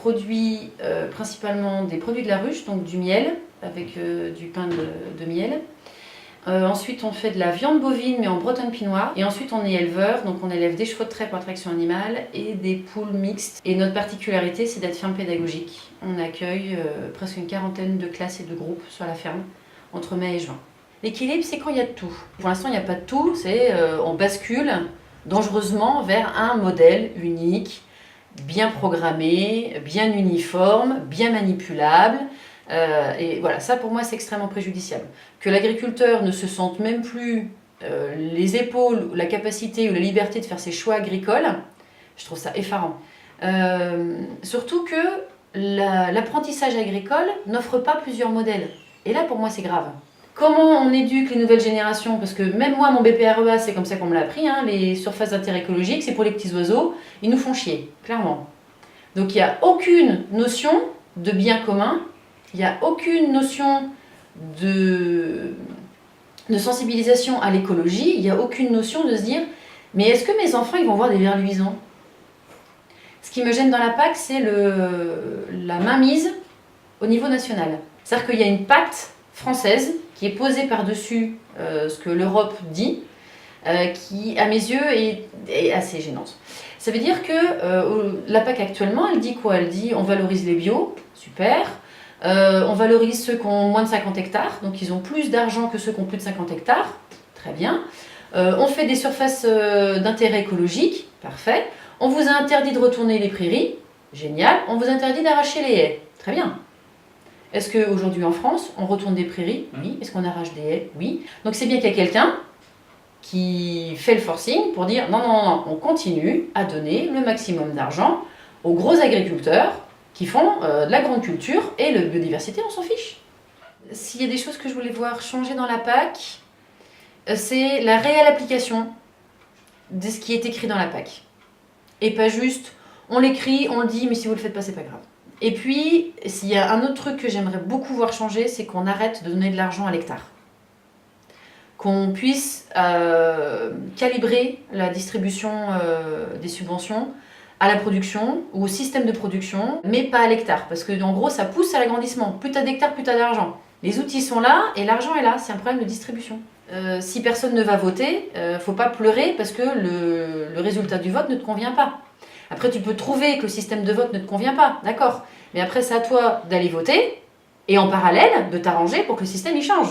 produit principalement des produits de la ruche, donc du miel, avec du pain de miel. Ensuite, on fait de la viande bovine, mais en bretonne pinois. Et ensuite, on est éleveur, donc on élève des chevaux de trait pour attraction animale et des poules mixtes. Et notre particularité, c'est d'être ferme pédagogique. On accueille presque une quarantaine de classes et de groupes sur la ferme, entre mai et juin. L'équilibre, c'est quand il y a de tout. Pour l'instant, il n'y a pas de tout, c'est on bascule dangereusement vers un modèle unique, bien programmé, bien uniforme, bien manipulable. Et voilà, ça pour moi c'est extrêmement préjudiciable. Que l'agriculteur ne se sente même plus les épaules, la capacité ou la liberté de faire ses choix agricoles, je trouve ça effarant. Surtout que l'apprentissage agricole n'offre pas plusieurs modèles. Et là pour moi c'est grave. Comment on éduque les nouvelles générations? Parce que même moi, mon BPREA, c'est comme ça qu'on me l'a appris, hein, les surfaces d'intérêt écologique, c'est pour les petits oiseaux, ils nous font chier, clairement. Donc il n'y a aucune notion de bien commun, il n'y a aucune notion de sensibilisation à l'écologie, il n'y a aucune notion de se dire « mais est-ce que mes enfants ils vont voir des vers luisants ?» Ce qui me gêne dans la PAC, c'est la mainmise au niveau national. C'est-à-dire qu'il y a une pacte française qui est posée par-dessus ce que l'Europe dit, qui, à mes yeux, est assez gênante. Ça veut dire que la PAC actuellement, elle dit quoi? Elle dit on valorise les bio, super. On valorise ceux qui ont moins de 50 hectares, donc ils ont plus d'argent que ceux qui ont plus de 50 hectares, très bien. On fait des surfaces d'intérêt écologique, parfait. On vous a interdit de retourner les prairies, génial. On vous interdit d'arracher les haies, très bien. Est-ce qu'aujourd'hui en France, on retourne des prairies? Oui. Est-ce qu'on arrache des haies? Oui. Donc c'est bien qu'il y a quelqu'un qui fait le forcing pour dire non, non, non, on continue à donner le maximum d'argent aux gros agriculteurs qui font de la grande culture et la biodiversité, on s'en fiche. S'il y a des choses que je voulais voir changer dans la PAC, c'est la réelle application de ce qui est écrit dans la PAC. Et pas juste, on l'écrit, on le dit, mais si vous le faites pas, c'est pas grave. Et puis, s'il y a un autre truc que j'aimerais beaucoup voir changer, c'est qu'on arrête de donner de l'argent à l'hectare. Qu'on puisse calibrer la distribution des subventions à la production ou au système de production, mais pas à l'hectare. Parce que en gros, ça pousse à l'agrandissement. Plus tu as d'hectares, plus tu as d'argent. Les outils sont là et l'argent est là. C'est un problème de distribution. Si personne ne va voter, faut pas pleurer parce que le résultat du vote ne te convient pas. Après, tu peux trouver que le système de vote ne te convient pas, d'accord. Mais après, c'est à toi d'aller voter et en parallèle de t'arranger pour que le système il change.